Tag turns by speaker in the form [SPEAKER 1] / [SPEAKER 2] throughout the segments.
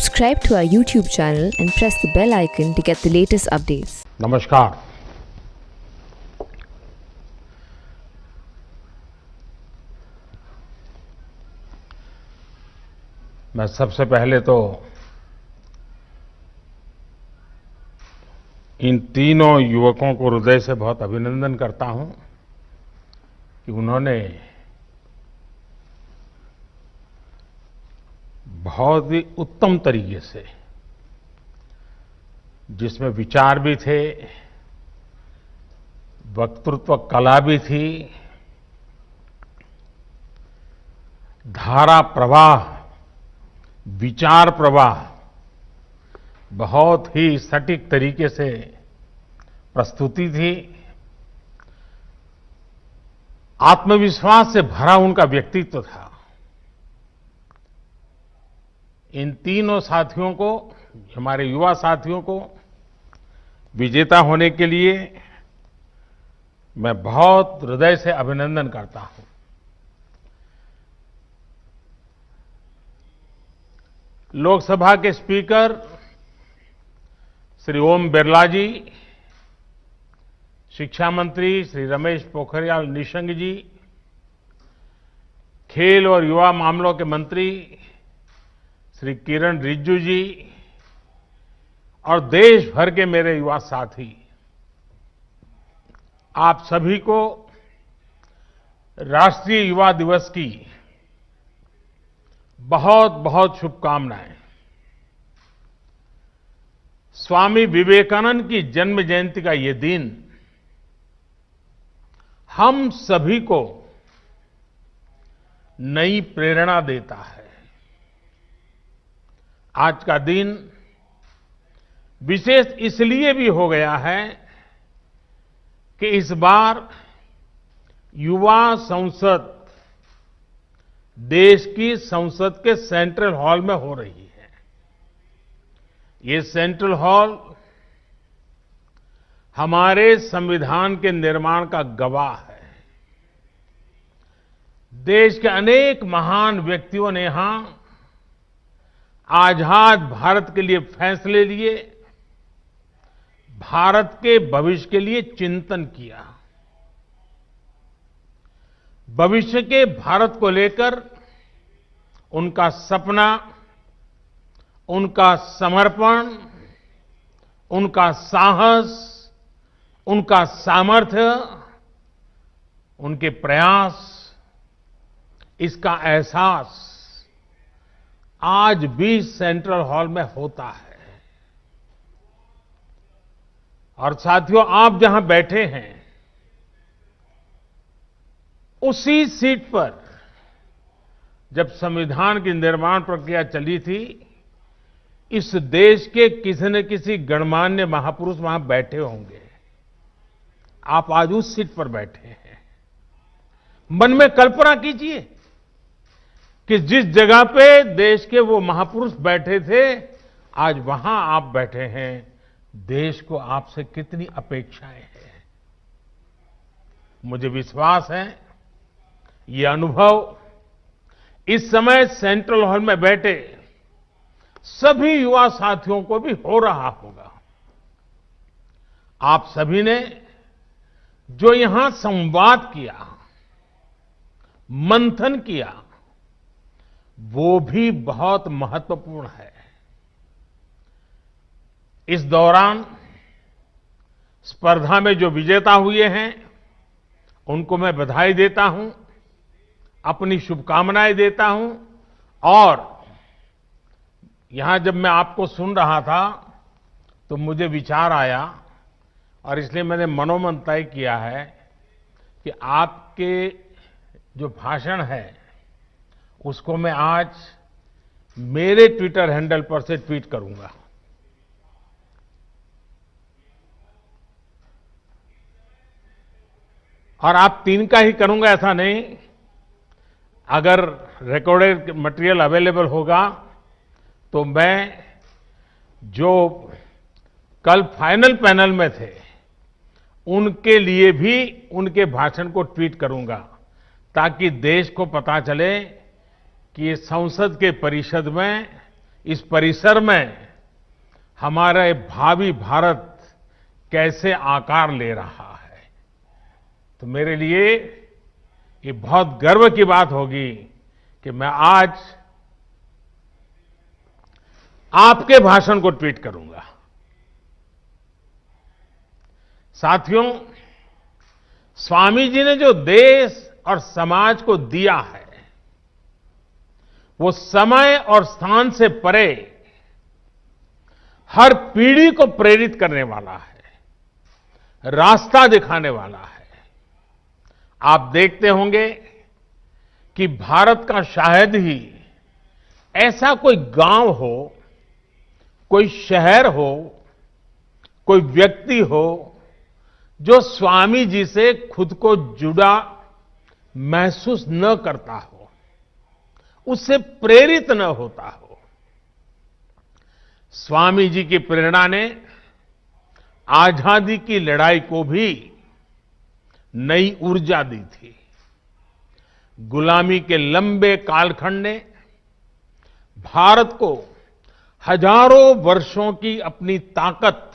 [SPEAKER 1] Subscribe to our YouTube channel and press the bell icon to get the latest updates.
[SPEAKER 2] नमस्कार। मैं सबसे पहले तो इन तीनों युवकों को हृदय से बहुत अभिनंदन करता हूं कि उन्होंने बहुत ही उत्तम तरीके से, जिसमें विचार भी थे, वक्तृत्व कला भी थी, धारा प्रवाह, विचार प्रवाह बहुत ही सटीक तरीके से प्रस्तुति थी। आत्मविश्वास से भरा उनका व्यक्तित्व था। इन तीनों साथियों को, हमारे युवा साथियों को विजेता होने के लिए मैं बहुत हृदय से अभिनंदन करता हूं। लोकसभा के स्पीकर श्री ओम बिरला जी, शिक्षा मंत्री श्री रमेश पोखरियाल निशंक जी, खेल और युवा मामलों के मंत्री श्री किरण रिजिजू जी और देश भर के मेरे युवा साथी, आप सभी को राष्ट्रीय युवा दिवस की बहुत बहुत शुभकामनाएं। स्वामी विवेकानंद की जन्म जयंती का ये दिन हम सभी को नई प्रेरणा देता है। आज का दिन विशेष इसलिए भी हो गया है कि इस बार युवा संसद देश की संसद के सेंट्रल हॉल में हो रही है। ये सेंट्रल हॉल हमारे संविधान के निर्माण का गवाह है। देश के अनेक महान व्यक्तियों ने यहां आजाद भारत के लिए फैसले लिए, भारत के भविष्य के लिए चिंतन किया। भविष्य के भारत को लेकर उनका सपना, उनका समर्पण, उनका साहस, उनका सामर्थ्य, उनके प्रयास, इसका एहसास आज भी सेंट्रल हॉल में होता है। और साथियों, आप जहां बैठे हैं उसी सीट पर जब संविधान की निर्माण प्रक्रिया चली थी, इस देश के किसी न किसी गणमान्य महापुरुष वहां बैठे होंगे। आप आज उस सीट पर बैठे हैं। मन में कल्पना कीजिए कि जिस जगह पे देश के वो महापुरुष बैठे थे, आज वहां आप बैठे हैं। देश को आपसे कितनी अपेक्षाएं हैं। मुझे विश्वास है ये अनुभव इस समय सेंट्रल हॉल में बैठे सभी युवा साथियों को भी हो रहा होगा। आप सभी ने जो यहां संवाद किया, मंथन किया, वो भी बहुत महत्वपूर्ण है। इस दौरान स्पर्धा में जो विजेता हुए हैं उनको मैं बधाई देता हूं, अपनी शुभकामनाएं देता हूं। और यहां जब मैं आपको सुन रहा था तो मुझे विचार आया और इसलिए मैंने मनोमन तय किया है कि आपके जो भाषण है उसको मैं आज मेरे ट्विटर हैंडल पर से ट्वीट करूंगा। और आप तीन का ही करूंगा ऐसा नहीं, अगर रिकॉर्डेड मटेरियल अवेलेबल होगा तो मैं जो कल फाइनल पैनल में थे उनके लिए भी उनके भाषण को ट्वीट करूंगा, ताकि देश को पता चले कि ये संसद के परिषद में इस परिसर में हमारे भावी भारत कैसे आकार ले रहा है। तो मेरे लिए ये बहुत गर्व की बात होगी कि मैं आज आपके भाषण को ट्वीट करूंगा। साथियों, स्वामी जी ने जो देश और समाज को दिया है वो समय और स्थान से परे हर पीढ़ी को प्रेरित करने वाला है, रास्ता दिखाने वाला है। आप देखते होंगे कि भारत का शायद ही ऐसा कोई गांव हो, कोई शहर हो, कोई व्यक्ति हो जो स्वामी जी से खुद को जुड़ा महसूस न करता हो, उससे प्रेरित न होता हो। स्वामी जी की प्रेरणा ने आजादी की लड़ाई को भी नई ऊर्जा दी थी। गुलामी के लंबे कालखंड ने भारत को हजारों वर्षों की अपनी ताकत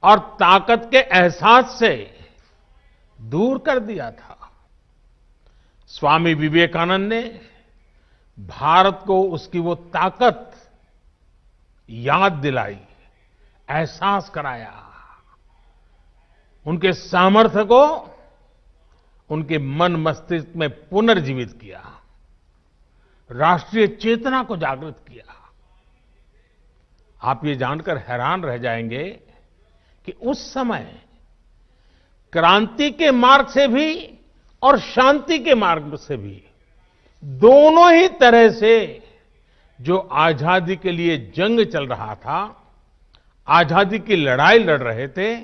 [SPEAKER 2] और ताकत के एहसास से दूर कर दिया था। स्वामी विवेकानंद ने भारत को उसकी वो ताकत याद दिलाई, एहसास कराया, उनके सामर्थ्य को उनके मन मस्तिष्क में पुनर्जीवित किया, राष्ट्रीय चेतना को जागृत किया। आप ये जानकर हैरान रह जाएंगे कि उस समय क्रांति के मार्ग से भी और शांति के मार्ग से भी, दोनों ही तरह से जो आजादी के लिए जंग चल रहा था, आजादी की लड़ाई लड़ रहे थे,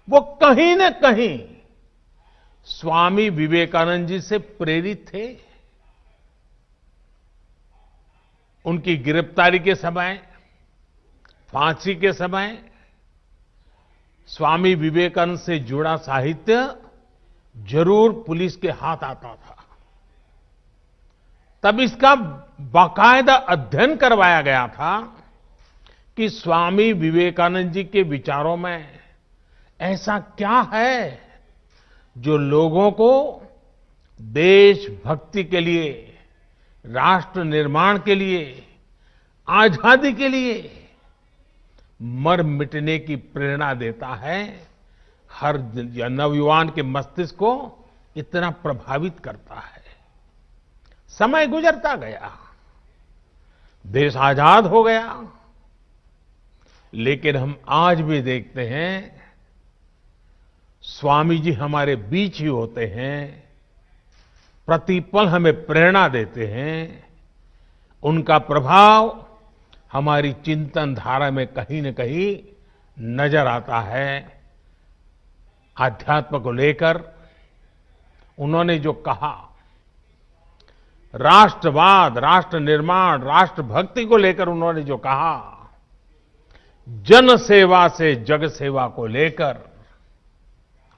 [SPEAKER 2] वो कहीं न कहीं स्वामी विवेकानंद जी से प्रेरित थे। उनकी गिरफ्तारी के समय, फांसी के समय स्वामी विवेकानंद से जुड़ा साहित्य जरूर पुलिस के हाथ आता था। तब इसका बाकायदा अध्ययन करवाया गया था कि स्वामी विवेकानंद जी के विचारों में ऐसा क्या है जो लोगों को देशभक्ति के लिए, राष्ट्र निर्माण के लिए, आजादी के लिए मर मिटने की प्रेरणा देता है, हर नवयुवान के मस्तिष्क को इतना प्रभावित करता है। समय गुजरता गया, देश आजाद हो गया, लेकिन हम आज भी देखते हैं स्वामी जी हमारे बीच ही होते हैं, प्रतिपल हमें प्रेरणा देते हैं। उनका प्रभाव हमारी चिंतन धारा में कहीं न कहीं नजर आता है। आध्यात्म को लेकर उन्होंने जो कहा, राष्ट्रवाद, राष्ट्र निर्माण, राष्ट्रभक्ति को लेकर उन्होंने जो कहा, जन सेवा से जग सेवा को लेकर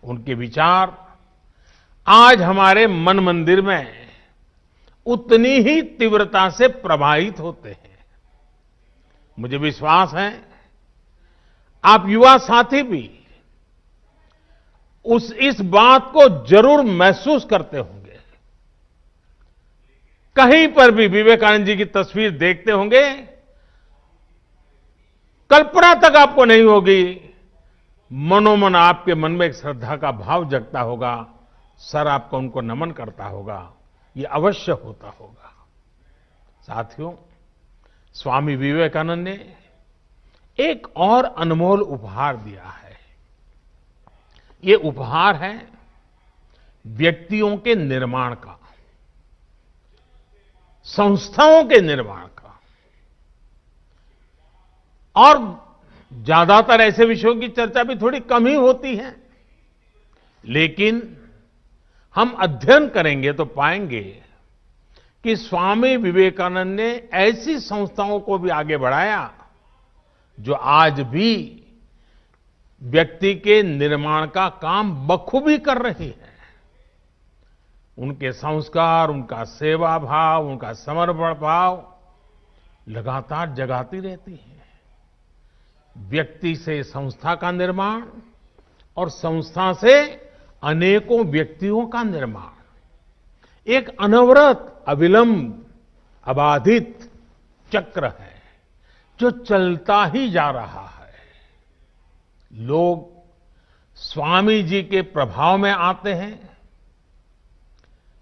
[SPEAKER 2] उनके विचार आज हमारे मन मंदिर में उतनी ही तीव्रता से प्रभावित होते हैं। मुझे विश्वास है आप युवा साथी भी इस बात को जरूर महसूस करते होंगे। कहीं पर भी विवेकानंद जी की तस्वीर देखते होंगे, कल्पना तक आपको नहीं होगी, मनोमन आपके मन में एक श्रद्धा का भाव जगता होगा, सर आपको उनको नमन करता होगा, ये अवश्य होता होगा। साथियों, स्वामी विवेकानंद ने एक और अनमोल उपहार दिया है। ये उपहार है व्यक्तियों के निर्माण का, संस्थाओं के निर्माण का। और ज्यादातर ऐसे विषयों की चर्चा भी थोड़ी कम ही होती है, लेकिन हम अध्ययन करेंगे तो पाएंगे कि स्वामी विवेकानंद ने ऐसी संस्थाओं को भी आगे बढ़ाया जो आज भी व्यक्ति के निर्माण का काम बखूबी कर रही है। उनके संस्कार, उनका सेवा भाव, उनका समर्पण भाव लगातार जगाती रहती है। व्यक्ति से संस्था का निर्माण और संस्था से अनेकों व्यक्तियों का निर्माण एक अनवरत, अविलंब, अबाधित चक्र है जो चलता ही जा रहा है। लोग स्वामी जी के प्रभाव में आते हैं,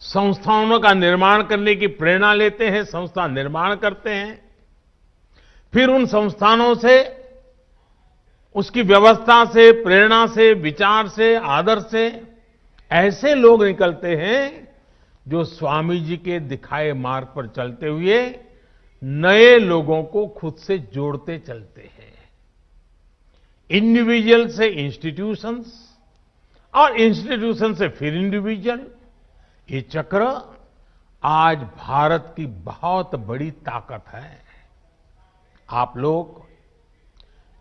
[SPEAKER 2] संस्थाओं का निर्माण करने की प्रेरणा लेते हैं, संस्था निर्माण करते हैं, फिर उन संस्थानों से, उसकी व्यवस्था से, प्रेरणा से, विचार से, आदर्श से ऐसे लोग निकलते हैं जो स्वामी जी के दिखाए मार्ग पर चलते हुए नए लोगों को खुद से जोड़ते चलते हैं। इंडिविजुअल से इंस्टीट्यूशंस और इंस्टीट्यूशन से फिर इंडिविजुअल, ये चक्र आज भारत की बहुत बड़ी ताकत है। आप लोग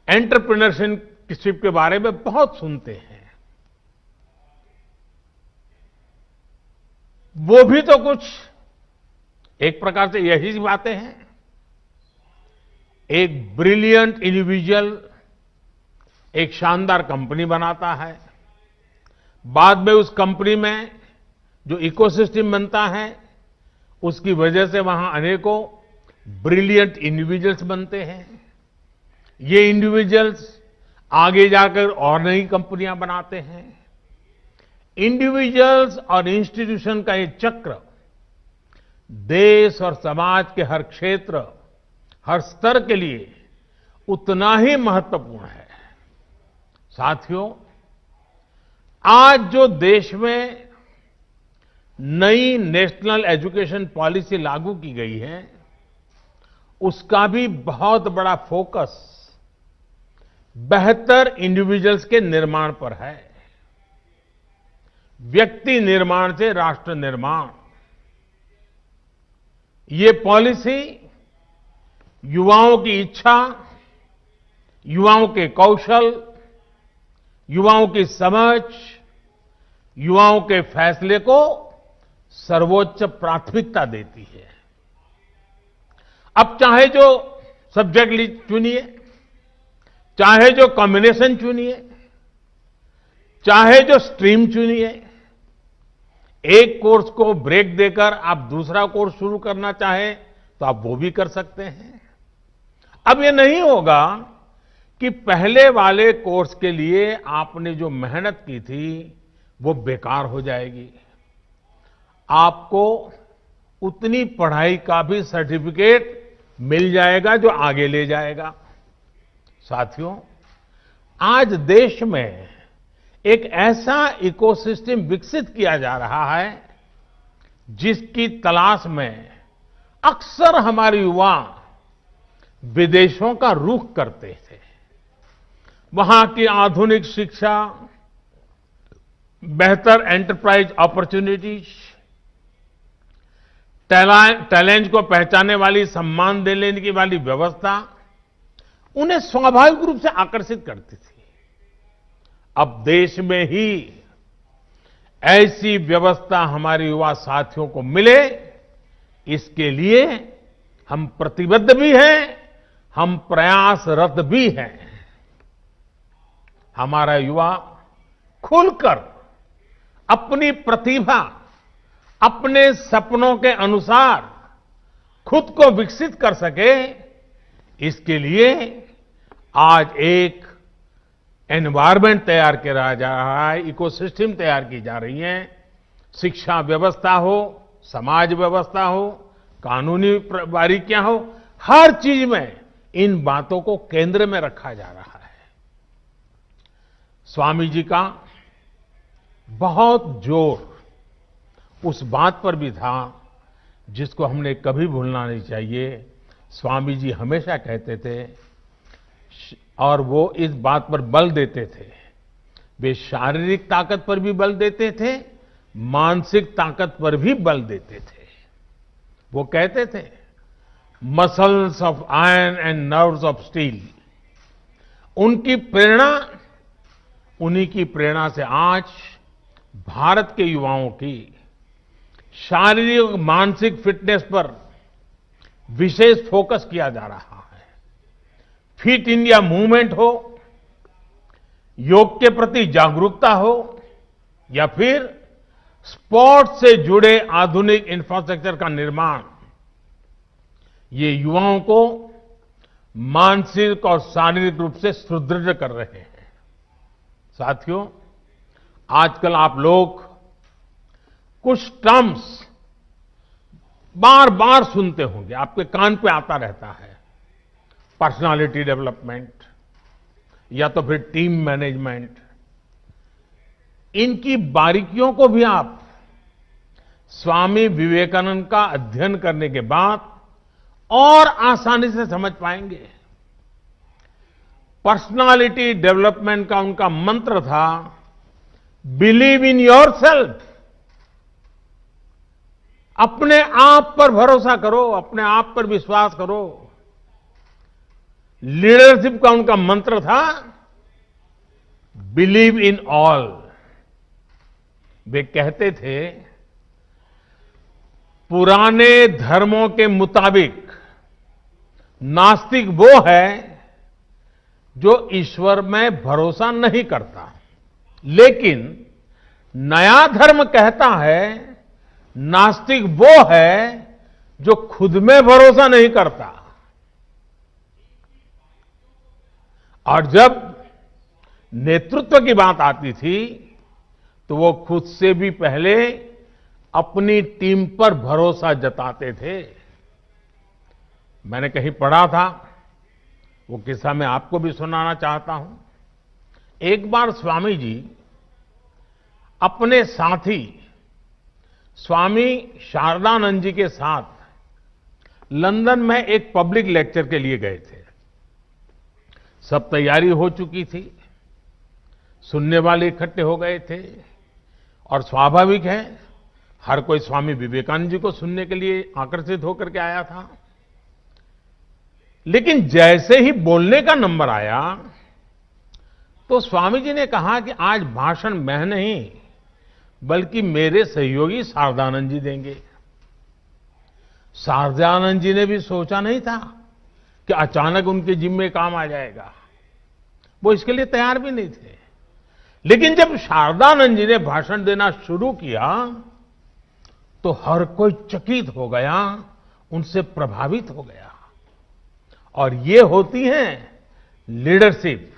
[SPEAKER 2] एंटरप्रेन्योरशिप के बारे में बहुत सुनते हैं। वो भी तो कुछ एक प्रकार से यही बातें हैं। एक ब्रिलियंट इंडिविजुअल एक शानदार कंपनी बनाता है, बाद में उस कंपनी में जो इकोसिस्टम बनता है, उसकी वजह से वहां अनेकों ब्रिलियंट इंडिविजुअल्स बनते हैं। ये इंडिविजुअल्स आगे जाकर और नई कंपनियां बनाते हैं। इंडिविजुअल्स और इंस्टीट्यूशन का ये चक्र देश और समाज के हर क्षेत्र, हर स्तर के लिए उतना ही महत्वपूर्ण है। साथियों, आज जो देश में नई नेशनल एजुकेशन पॉलिसी लागू की गई है, उसका भी बहुत बड़ा फोकस बेहतर इंडिविजुअल्स के निर्माण पर है। व्यक्ति निर्माण से राष्ट्र निर्माण, ये पॉलिसी युवाओं की इच्छा, युवाओं के कौशल, युवाओं की समझ, युवाओं के फैसले को सर्वोच्च प्राथमिकता देती है। अब चाहे जो सब्जेक्ट चुनिए, चाहे जो कॉम्बिनेशन चुनिए, चाहे जो स्ट्रीम चुनिए, एक कोर्स को ब्रेक देकर आप दूसरा कोर्स शुरू करना चाहें तो आप वो भी कर सकते हैं। अब ये नहीं होगा कि पहले वाले कोर्स के लिए आपने जो मेहनत की थी वो बेकार हो जाएगी। आपको उतनी पढ़ाई का भी सर्टिफिकेट मिल जाएगा जो आगे ले जाएगा। साथियों, आज देश में एक ऐसा इकोसिस्टम विकसित किया जा रहा है जिसकी तलाश में अक्सर हमारे युवा विदेशों का रुख करते थे। वहां की आधुनिक शिक्षा, बेहतर एंटरप्राइज अपॉर्चुनिटीज, टैलेंट को पहचानने वाली, सम्मान देने की वाली व्यवस्था उन्हें स्वाभाविक रूप से आकर्षित करती थी। अब देश में ही ऐसी व्यवस्था हमारे युवा साथियों को मिले, इसके लिए हम प्रतिबद्ध भी हैं, हम प्रयासरत भी हैं। हमारा युवा खुलकर अपनी प्रतिभा, अपने सपनों के अनुसार खुद को विकसित कर सके, इसके लिए आज एक एनवायरनमेंट तैयार किया जा रहा है, इकोसिस्टम तैयार की जा रही है। शिक्षा व्यवस्था हो, समाज व्यवस्था हो, कानूनी बारीकियां हो, हर चीज में इन बातों को केंद्र में रखा जा रहा है। स्वामी जी का बहुत जोर उस बात पर भी था जिसको हमने कभी भूलना नहीं चाहिए। स्वामी जी हमेशा कहते थे और वो इस बात पर बल देते थे, वे शारीरिक ताकत पर भी बल देते थे, मानसिक ताकत पर भी बल देते थे। वो कहते थे, muscles of iron and nerves of steel. उनकी प्रेरणा, उन्हीं की प्रेरणा से आज भारत के युवाओं की शारीरिक मानसिक फिटनेस पर विशेष फोकस किया जा रहा है। फिट इंडिया मूवमेंट हो, योग के प्रति जागरूकता हो, या फिर स्पोर्ट्स से जुड़े आधुनिक इंफ्रास्ट्रक्चर का निर्माण, ये युवाओं को मानसिक और शारीरिक रूप से सुदृढ़ कर रहे हैं। साथियों, आजकल आप लोग कुछ टर्म्स बार बार सुनते होंगे, आपके कान पे आता रहता है। पर्सनालिटी डेवलपमेंट या तो फिर टीम मैनेजमेंट। इनकी बारीकियों को भी आप स्वामी विवेकानंद का अध्ययन करने के बाद और आसानी से समझ पाएंगे। पर्सनालिटी डेवलपमेंट का उनका मंत्र था, बिलीव इन योरसेल्फ। अपने आप पर भरोसा करो, अपने आप पर विश्वास करो। लीडरशिप का उनका मंत्र था, बिलीव इन ऑल। वे कहते थे, पुराने धर्मों के मुताबिक नास्तिक वो है जो ईश्वर में भरोसा नहीं करता, लेकिन नया धर्म कहता है नास्तिक वो है जो खुद में भरोसा नहीं करता। और जब नेतृत्व की बात आती थी तो वो खुद से भी पहले अपनी टीम पर भरोसा जताते थे। मैंने कहीं पढ़ा था, वो किस्सा मैं आपको भी सुनाना चाहता हूं। एक बार स्वामी जी अपने साथी स्वामी शारदानंद जी के साथ लंदन में एक पब्लिक लेक्चर के लिए गए थे। सब तैयारी हो चुकी थी, सुनने वाले इकट्ठे हो गए थे, और स्वाभाविक है हर कोई स्वामी विवेकानंद जी को सुनने के लिए आकर्षित होकर के आया था। लेकिन जैसे ही बोलने का नंबर आया तो स्वामी जी ने कहा कि आज भाषण मैं नहीं बल्कि मेरे सहयोगी शारदानंद जी देंगे। शारदानंद जी ने भी सोचा नहीं था कि अचानक उनके जिम्मे काम आ जाएगा। वो इसके लिए तैयार भी नहीं थे। लेकिन जब शारदानंद जी ने भाषण देना शुरू किया तो हर कोई चकित हो गया, उनसे प्रभावित हो गया। और ये होती है लीडरशिप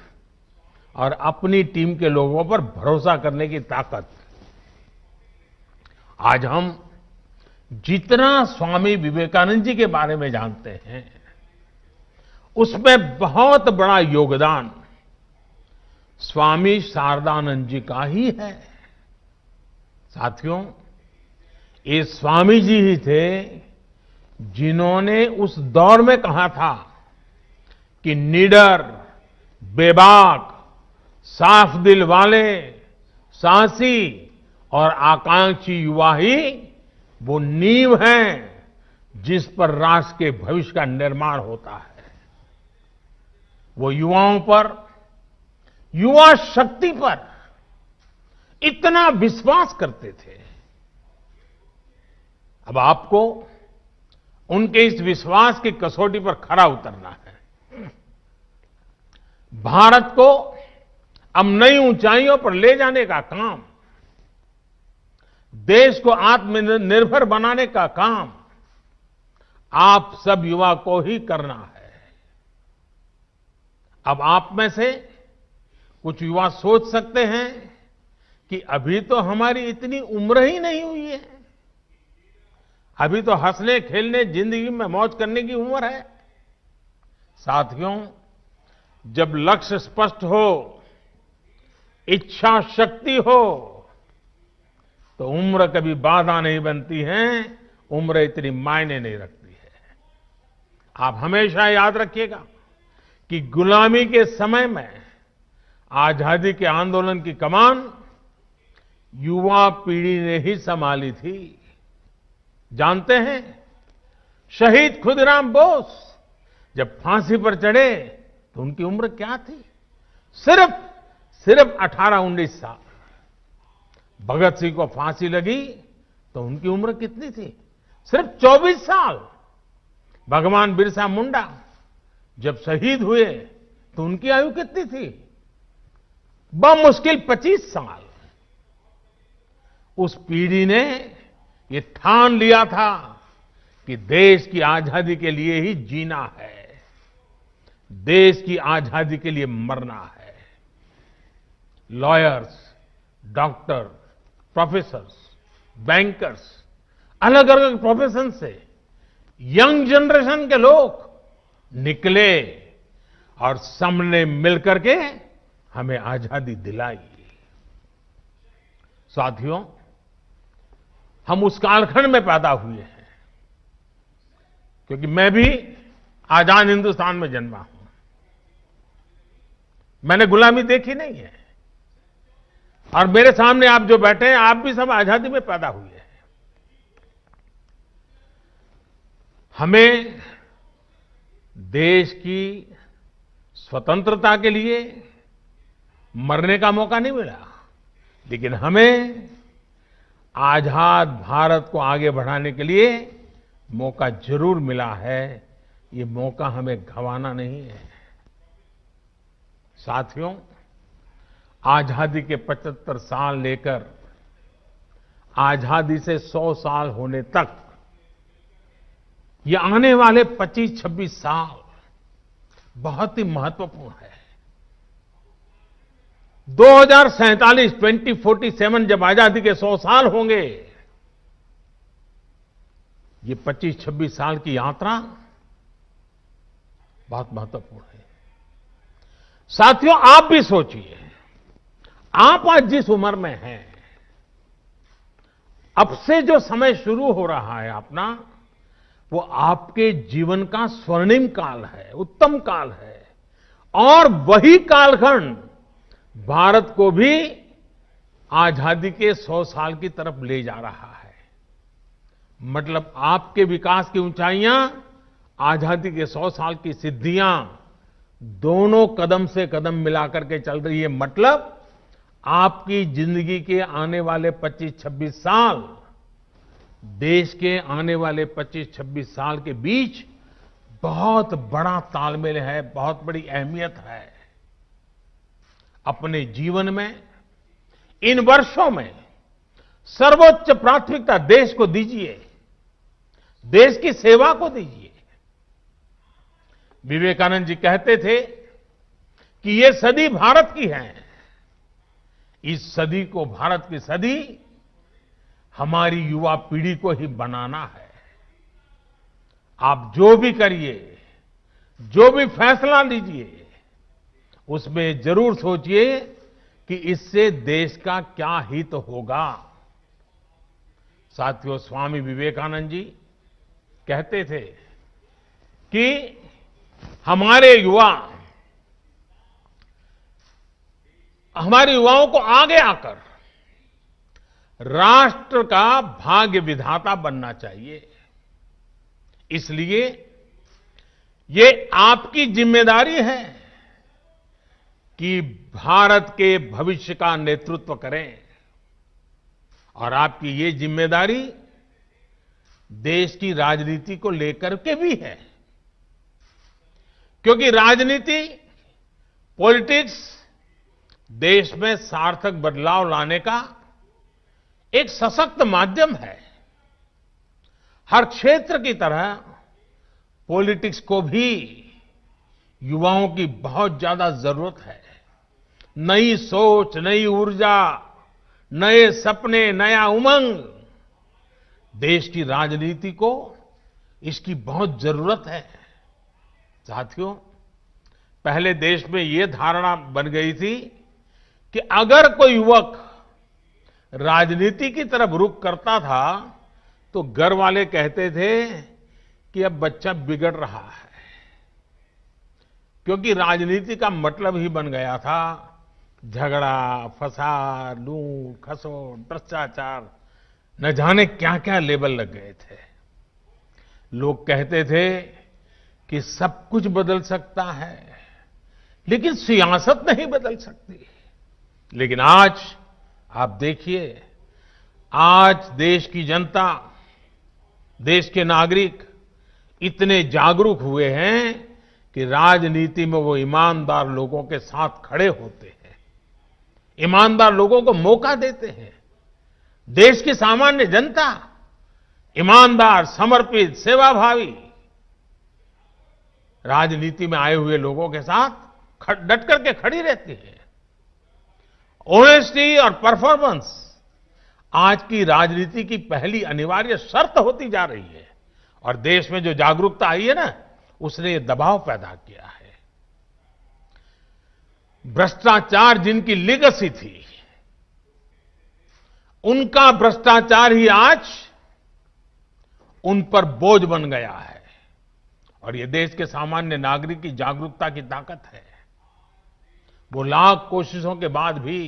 [SPEAKER 2] और अपनी टीम के लोगों पर भरोसा करने की ताकत। आज हम जितना स्वामी विवेकानंद जी के बारे में जानते हैं, उसमें बहुत बड़ा योगदान स्वामी शारदानंद जी का ही है। साथियों, ये स्वामी जी ही थे जिन्होंने उस दौर में कहा था कि निडर, बेबाक, साफ दिल वाले, साहसी और आकांक्षी युवा ही वो नींव हैं जिस पर राष्ट्र के भविष्य का निर्माण होता है। वो युवाओं पर, युवा शक्ति पर इतना विश्वास करते थे। अब आपको उनके इस विश्वास की कसौटी पर खरा उतरना है। भारत को अब नई ऊंचाइयों पर ले जाने का काम, देश को आत्मनिर्भर बनाने का काम आप सब युवा को ही करना है। अब आप में से कुछ युवा सोच सकते हैं कि अभी तो हमारी इतनी उम्र ही नहीं हुई है, अभी तो हंसने खेलने जिंदगी में मौज करने की उम्र है। साथियों, जब लक्ष्य स्पष्ट हो, इच्छा शक्ति हो, तो उम्र कभी बाधा नहीं बनती है, उम्र इतनी मायने नहीं रखती है। आप हमेशा याद रखिएगा कि गुलामी के समय में आजादी के आंदोलन की कमान युवा पीढ़ी ने ही संभाली थी। जानते हैं, शहीद खुदीराम बोस जब फांसी पर चढ़े तो उनकी उम्र क्या थी? सिर्फ 18-19 साल। भगत सिंह को फांसी लगी तो उनकी उम्र कितनी थी? सिर्फ 24 साल। भगवान बिरसा मुंडा जब शहीद हुए तो उनकी आयु कितनी थी? बमुश्किल 25 साल। उस पीढ़ी ने ये ठान लिया था कि देश की आजादी के लिए ही जीना है, देश की आजादी के लिए मरना है। लॉयर्स, डॉक्टर, प्रोफेसर्स, बैंकर्स, अलग अलग प्रोफेशन से यंग जनरेशन के लोग निकले और सबने मिलकर के हमें आजादी दिलाई। साथियों, हम उस कालखंड में पैदा हुए हैं, क्योंकि मैं भी आजाद हिंदुस्तान में जन्मा हूं। मैंने गुलामी देखी नहीं है, और मेरे सामने आप जो बैठे हैं, आप भी सब आजादी में पैदा हुए हैं। हमें देश की स्वतंत्रता के लिए मरने का मौका नहीं मिला, लेकिन हमें आजाद भारत को आगे बढ़ाने के लिए मौका जरूर मिला है। ये मौका हमें गंवाना नहीं है। साथियों, आजादी के 75 साल लेकर आजादी से 100 साल होने तक, ये आने वाले 25-26 साल बहुत ही महत्वपूर्ण है। 2047 जब आजादी के 100 साल होंगे, ये 25-26 साल की यात्रा बहुत महत्वपूर्ण है। साथियों, आप भी सोचिए, आप आज जिस उम्र में हैं, अब से जो समय शुरू हो रहा है अपना, वो आपके जीवन का स्वर्णिम काल है, उत्तम काल है। और वही कालखंड भारत को भी आजादी के 100 साल की तरफ ले जा रहा है। मतलब आपके विकास की ऊंचाइयां, आजादी के 100 साल की सिद्धियां, दोनों कदम से कदम मिलाकर के चल रही है। मतलब आपकी जिंदगी के आने वाले 25-26 साल, देश के आने वाले 25-26 साल के बीच बहुत बड़ा तालमेल है, बहुत बड़ी अहमियत है। अपने जीवन में इन वर्षों में सर्वोच्च प्राथमिकता देश को दीजिए, देश की सेवा को दीजिए। विवेकानंद जी कहते थे कि ये सदी भारत की है। इस सदी को, भारत की सदी, हमारी युवा पीढ़ी को ही बनाना है। आप जो भी करिए, जो भी फैसला लीजिए, उसमें जरूर सोचिए कि इससे देश का क्या हित होगा। साथियों, स्वामी विवेकानंद जी कहते थे कि हमारे युवाओं को आगे आकर राष्ट्र का भाग्य विधाता बनना चाहिए। इसलिए ये आपकी जिम्मेदारी है कि भारत के भविष्य का नेतृत्व करें। और आपकी ये जिम्मेदारी देश की राजनीति को लेकर के भी है, क्योंकि राजनीति, पॉलिटिक्स देश में सार्थक बदलाव लाने का एक सशक्त माध्यम है। हर क्षेत्र की तरह पॉलिटिक्स को भी युवाओं की बहुत ज्यादा जरूरत है। नई सोच, नई ऊर्जा, नए सपने, नया उमंग, देश की राजनीति को इसकी बहुत जरूरत है। साथियों, पहले देश में ये धारणा बन गई थी कि अगर कोई युवक राजनीति की तरफ रुख करता था तो घर वाले कहते थे कि अब बच्चा बिगड़ रहा है, क्योंकि राजनीति का मतलब ही बन गया था झगड़ा, फसाद, लूट, खसोट, भ्रष्टाचार, न जाने क्या क्या लेबल लग गए थे। लोग कहते थे कि सब कुछ बदल सकता है, लेकिन सियासत नहीं बदल सकती। लेकिन आज आप देखिए, आज देश की जनता, देश के नागरिक इतने जागरूक हुए हैं कि राजनीति में वो ईमानदार लोगों के साथ खड़े होते हैं, ईमानदार लोगों को मौका देते हैं। देश की सामान्य जनता ईमानदार, समर्पित, सेवाभावी राजनीति में आए हुए लोगों के साथ डट करके खड़ी रहती है। ऑनेस्टी और परफॉर्मेंस आज की राजनीति की पहली अनिवार्य शर्त होती जा रही है और देश में जो जागरूकता आई है ना, उसने ये दबाव पैदा किया है। भ्रष्टाचार जिनकी लीगेसी थी, उनका भ्रष्टाचार ही आज उन पर बोझ बन गया है और ये देश के सामान्य नागरिक की जागरूकता की ताकत है। वो लाख कोशिशों के बाद भी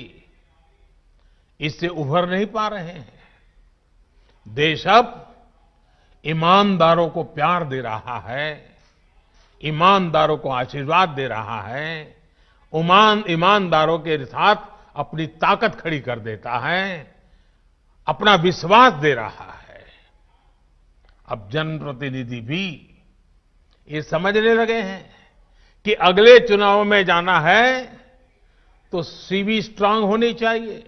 [SPEAKER 2] इससे उभर नहीं पा रहे हैं। देश अब ईमानदारों को प्यार दे रहा है, ईमानदारों को आशीर्वाद दे रहा है, ईमानदारों के साथ अपनी ताकत खड़ी कर देता है, अपना विश्वास दे रहा है। अब जनप्रतिनिधि भी ये समझने लगे हैं कि अगले चुनाव में जाना है तो सीवी स्ट्रांग होनी चाहिए,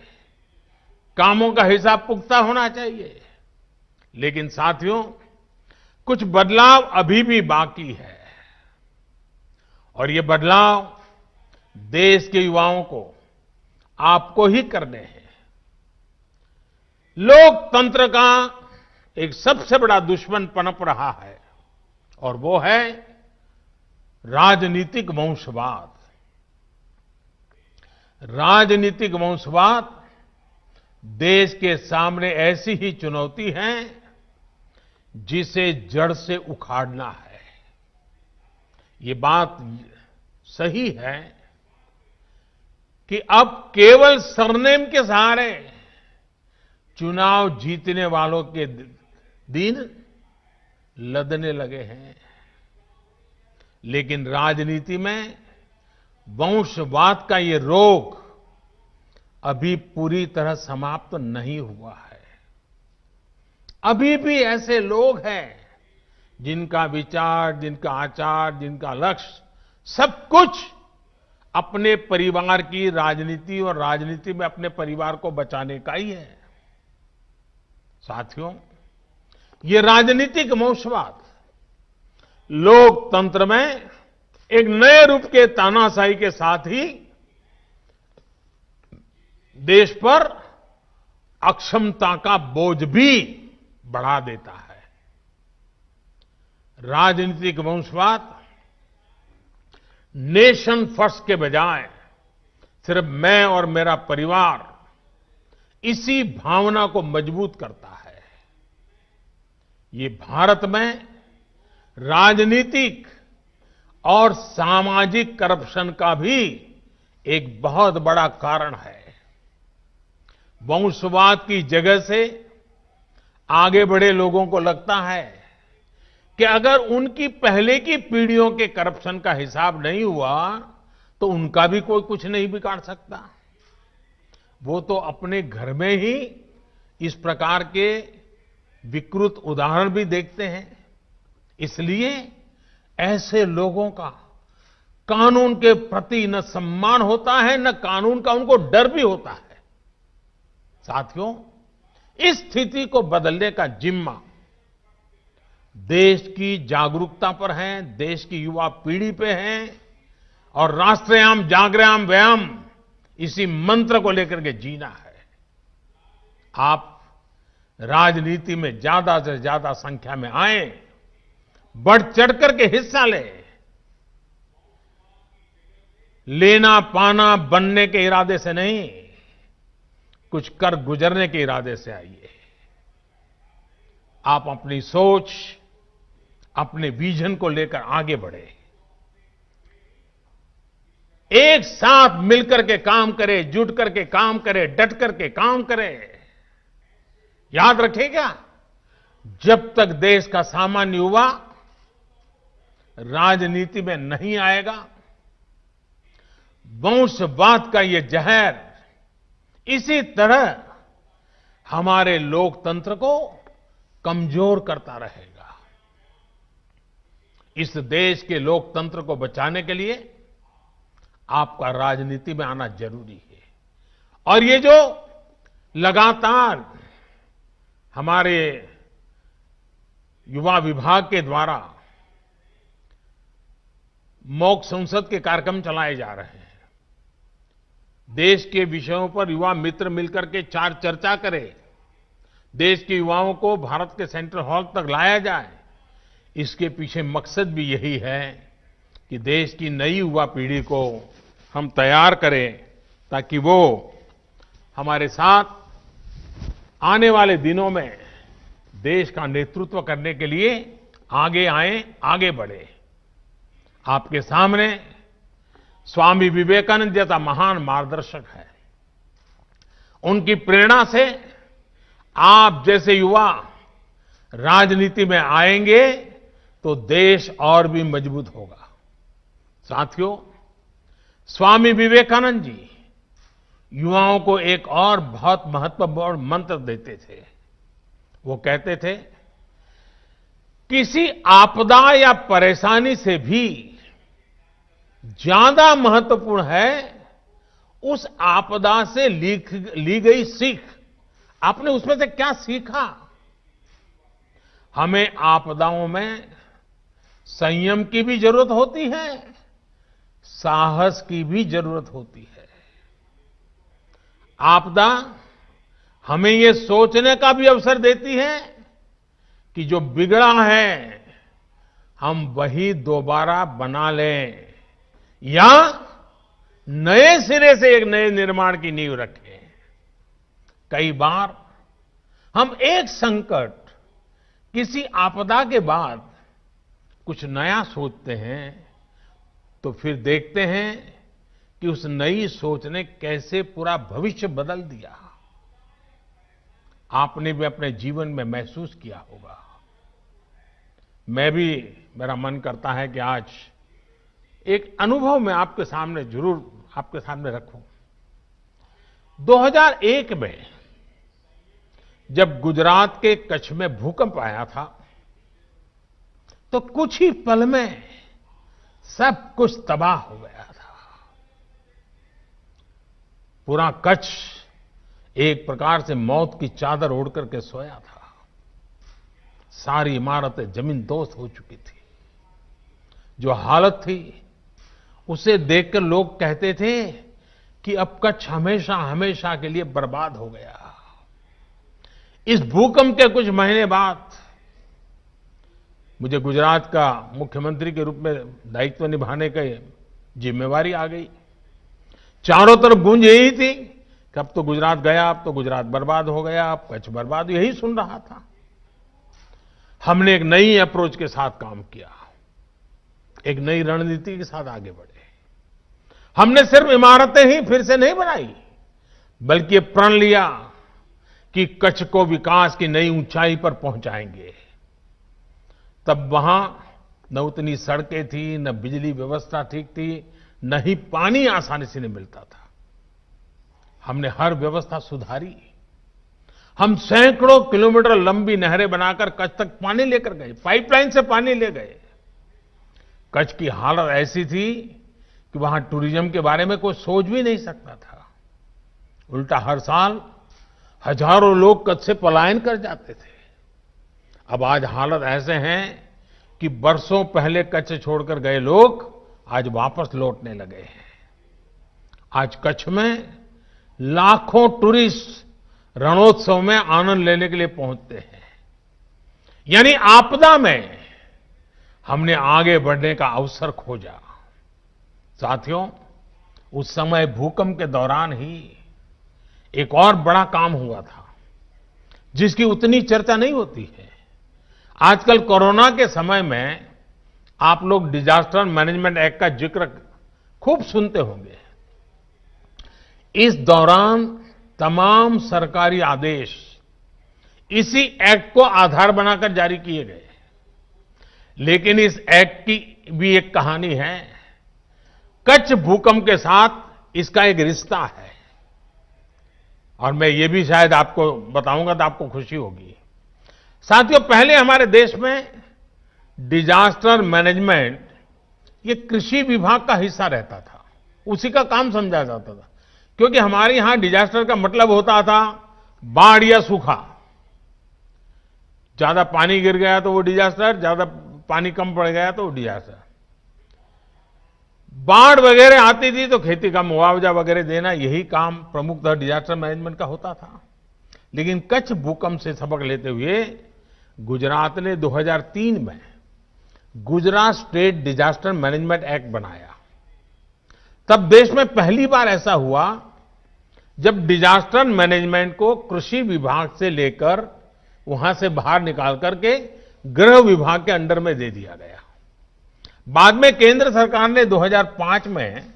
[SPEAKER 2] कामों का हिसाब पुख्ता होना चाहिए। लेकिन साथियों, कुछ बदलाव अभी भी बाकी है और ये बदलाव देश के युवाओं को, आपको ही करने हैं। लोकतंत्र का एक सबसे बड़ा दुश्मन पनप रहा है और वो है राजनीतिक वंशवाद। राजनीतिक वंशवाद देश के सामने ऐसी ही चुनौती है जिसे जड़ से उखाड़ना है। ये बात सही है कि अब केवल सरनेम के सहारे चुनाव जीतने वालों के दिन लदने लगे हैं, लेकिन राजनीति में वंशवाद का ये रोग अभी पूरी तरह समाप्त नहीं हुआ है। अभी भी ऐसे लोग हैं जिनका विचार, जिनका आचार, जिनका लक्ष्य सब कुछ अपने परिवार की राजनीति और राजनीति में अपने परिवार को बचाने का ही है। साथियों, ये राजनीतिक वंशवाद लोकतंत्र में एक नए रूप के तानाशाही के साथ ही देश पर अक्षमता का बोझ भी बढ़ा देता है। राजनीतिक वंशवाद नेशन फर्स्ट के बजाय सिर्फ मैं और मेरा परिवार, इसी भावना को मजबूत करता है। ये भारत में राजनीतिक और सामाजिक करप्शन का भी एक बहुत बड़ा कारण है। वंशवाद की जगह से आगे बढ़े लोगों को लगता है कि अगर उनकी पहले की पीढ़ियों के करप्शन का हिसाब नहीं हुआ तो उनका भी कोई कुछ नहीं बिगाड़ सकता। वो तो अपने घर में ही इस प्रकार के विकृत उदाहरण भी देखते हैं। इसलिए ऐसे लोगों का कानून के प्रति न सम्मान होता है, न कानून का उनको डर भी होता है। साथियों, इस स्थिति को बदलने का जिम्मा देश की जागरूकता पर है, देश की युवा पीढ़ी पे है और राष्ट्रयाम जागरयाम व्यायाम इसी मंत्र को लेकर के जीना है। आप राजनीति में ज्यादा से ज्यादा संख्या में आए, बढ़ चढ़कर के हिस्सा लेना पाना बनने के इरादे से नहीं, कुछ कर गुजरने के इरादे से आइए। आप अपनी सोच, अपने विजन को लेकर आगे बढ़े, एक साथ मिलकर के काम करें, जुट करके काम करें, डट करके काम करें। याद रखिएगा, जब तक देश का सामान्य युवा राजनीति में नहीं आएगा, वंशवाद का ये जहर इसी तरह हमारे लोकतंत्र को कमजोर करता रहेगा। इस देश के लोकतंत्र को बचाने के लिए आपका राजनीति में आना जरूरी है। और ये जो लगातार हमारे युवा विभाग के द्वारा मॉक संसद के कार्यक्रम चलाए जा रहे हैं, देश के विषयों पर युवा मित्र मिलकर के चर्चा करें, देश के युवाओं को भारत के सेंट्रल हॉल तक लाया जाए, इसके पीछे मकसद भी यही है कि देश की नई युवा पीढ़ी को हम तैयार करें ताकि वो हमारे साथ आने वाले दिनों में देश का नेतृत्व करने के लिए आगे आए, आगे बढ़े। आपके सामने स्वामी विवेकानंद जैसा महान मार्गदर्शक है। उनकी प्रेरणा से आप जैसे युवा राजनीति में आएंगे तो देश और भी मजबूत होगा। साथियों, स्वामी विवेकानंद जी युवाओं को एक और बहुत महत्वपूर्ण मंत्र देते थे। वो कहते थे, किसी आपदा या परेशानी से भी ज्यादा महत्वपूर्ण है उस आपदा से ली गई सीख। आपने उसमें से क्या सीखा? हमें आपदाओं में संयम की भी जरूरत होती है, साहस की भी जरूरत होती है। आपदा हमें ये सोचने का भी अवसर देती है कि जो बिगड़ा है हम वही दोबारा बना लें या नए सिरे से एक नए निर्माण की नींव रखें। कई बार हम एक संकट, किसी आपदा के बाद कुछ नया सोचते हैं तो फिर देखते हैं कि उस नई सोच ने कैसे पूरा भविष्य बदल दिया। आपने भी अपने जीवन में महसूस किया होगा। मेरा मन करता है कि आज एक अनुभव मैं आपके सामने रखूं। 2001 में जब गुजरात के कच्छ में भूकंप आया था तो कुछ ही पल में सब कुछ तबाह हो गया था। पूरा कच्छ एक प्रकार से मौत की चादर ओढ़ करके सोया था। सारी इमारतें जमींदोज हो चुकी थी। जो हालत थी उसे देखकर लोग कहते थे कि अब कच्छ हमेशा हमेशा के लिए बर्बाद हो गया। इस भूकंप के कुछ महीने बाद मुझे गुजरात का मुख्यमंत्री के रूप में दायित्व निभाने की जिम्मेवारी आ गई। चारों तरफ गूंज यही थी कि अब तो गुजरात गया, अब तो गुजरात बर्बाद हो गया, अब कच्छ बर्बाद, यही सुन रहा था। हमने एक नई अप्रोच के साथ काम किया, एक नई रणनीति के साथ आगे बढ़े। हमने सिर्फ इमारतें ही फिर से नहीं बनाई, बल्कि प्रण लिया कि कच्छ को विकास की नई ऊंचाई पर पहुंचाएंगे। तब वहां न उतनी सड़कें थी, न बिजली व्यवस्था ठीक थी, न ही पानी आसानी से नहीं मिलता था। हमने हर व्यवस्था सुधारी। हम सैकड़ों किलोमीटर लंबी नहरें बनाकर कच्छ तक पानी लेकर गए, पाइपलाइन से पानी ले गए। कच्छ की हालत ऐसी थी कि वहां टूरिज्म के बारे में कोई सोच भी नहीं सकता था। उल्टा हर साल हजारों लोग कच्छ से पलायन कर जाते थे। अब आज हालत ऐसे हैं कि बरसों पहले कच्छ छोड़कर गए लोग आज वापस लौटने लगे हैं। आज कच्छ में लाखों टूरिस्ट रणोत्सव में आनंद लेने के लिए पहुंचते हैं। यानी आपदा में हमने आगे बढ़ने का अवसर खोजा। साथियों, उस समय भूकंप के दौरान ही एक और बड़ा काम हुआ था जिसकी उतनी चर्चा नहीं होती है। आजकल कोरोना के समय में आप लोग डिजास्टर मैनेजमेंट एक्ट का जिक्र खूब सुनते होंगे। इस दौरान तमाम सरकारी आदेश इसी एक्ट को आधार बनाकर जारी किए गए। लेकिन इस एक्ट की भी एक कहानी है। कच्छ भूकंप के साथ इसका एक रिश्ता है और मैं ये भी शायद आपको बताऊंगा तो आपको खुशी होगी। साथियों, पहले हमारे देश में डिजास्टर मैनेजमेंट ये कृषि विभाग का हिस्सा रहता था, उसी का काम समझा जाता था। क्योंकि हमारे यहां डिजास्टर का मतलब होता था बाढ़ या सूखा। ज्यादा पानी गिर गया तो वो डिजास्टर, ज्यादा पानी कम पड़ गया तो वो डिजास्टर। बाढ़ वगैरह आती थी तो खेती का मुआवजा वगैरह देना, यही काम प्रमुखतः डिजास्टर मैनेजमेंट का होता था। लेकिन कच्छ भूकंप से सबक लेते हुए गुजरात ने 2003 में Gujarat state disaster management act बनाया। तब देश में पहली बार ऐसा हुआ जब डिजास्टर मैनेजमेंट को कृषि विभाग से लेकर वहां से बाहर निकाल करके गृह विभाग के अंडर में दे दिया गया। बाद में केंद्र सरकार ने 2005 में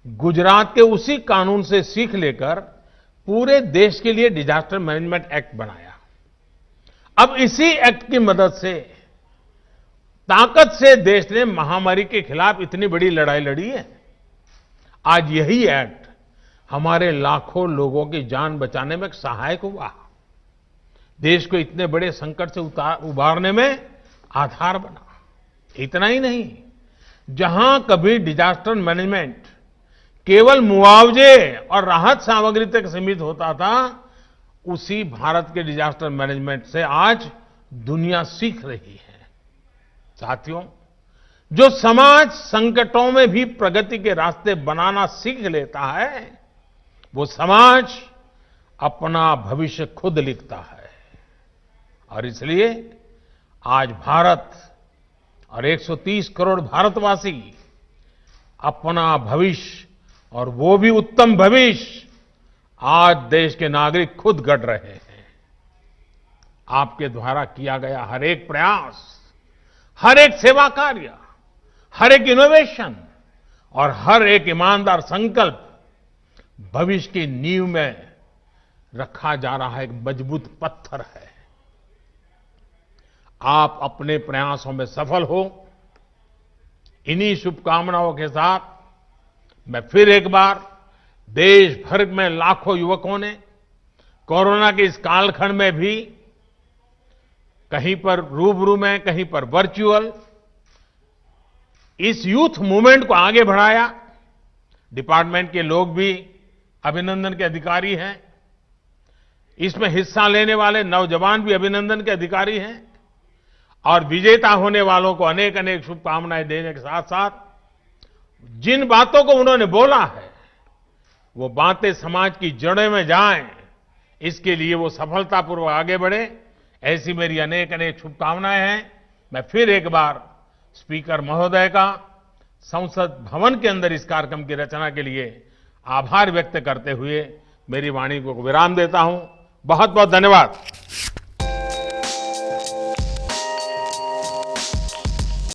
[SPEAKER 2] गुजरात के उसी कानून से सीख लेकर पूरे देश के लिए डिजास्टर मैनेजमेंट एक्ट बनाया। अब इसी एक्ट की मदद से ताकत से देश ने महामारी के खिलाफ इतनी बड़ी लड़ाई लड़ी है। आज यही एक्ट हमारे लाखों लोगों की जान बचाने में सहायक हुआ, देश को इतने बड़े संकट से उबारने में आधार बना। इतना ही नहीं, जहां कभी डिजास्टर मैनेजमेंट केवल मुआवजे और राहत सामग्री तक सीमित होता था, उसी भारत के डिजास्टर मैनेजमेंट से आज दुनिया सीख रही है। साथियों, जो समाज संकटों में भी प्रगति के रास्ते बनाना सीख लेता है, वो समाज अपना भविष्य खुद लिखता है। और इसलिए आज भारत और 130 करोड़ भारतवासी अपना भविष्य, और वो भी उत्तम भविष्य, आज देश के नागरिक खुद गढ़ रहे हैं। आपके द्वारा किया गया हर एक प्रयास, हर एक सेवा कार्य, हर एक इनोवेशन और हर एक ईमानदार संकल्प भविष्य की नींव में रखा जा रहा एक मजबूत पत्थर है। आप अपने प्रयासों में सफल हो, इन्हीं शुभकामनाओं के साथ मैं फिर एक बार देश भर में लाखों युवकों ने कोरोना के इस कालखंड में भी कहीं पर रूबरू में, कहीं पर वर्चुअल, इस यूथ मूवमेंट को आगे बढ़ाया। डिपार्टमेंट के लोग भी अभिनंदन के अधिकारी हैं, इसमें हिस्सा लेने वाले नौजवान भी अभिनंदन के अधिकारी हैं, और विजेता होने वालों को अनेक अनेक शुभकामनाएं देने के साथ साथ जिन बातों को उन्होंने बोला है वो बातें समाज की जड़ों में जाएं, इसके लिए वो सफलतापूर्वक आगे बढ़े, ऐसी मेरी अनेक अनेक शुभकामनाएं हैं। मैं फिर एक बार स्पीकर महोदय का संसद भवन के अंदर इस कार्यक्रम की रचना के लिए आभार व्यक्त करते हुए मेरी वाणी को विराम देता हूं। बहुत बहुत धन्यवाद।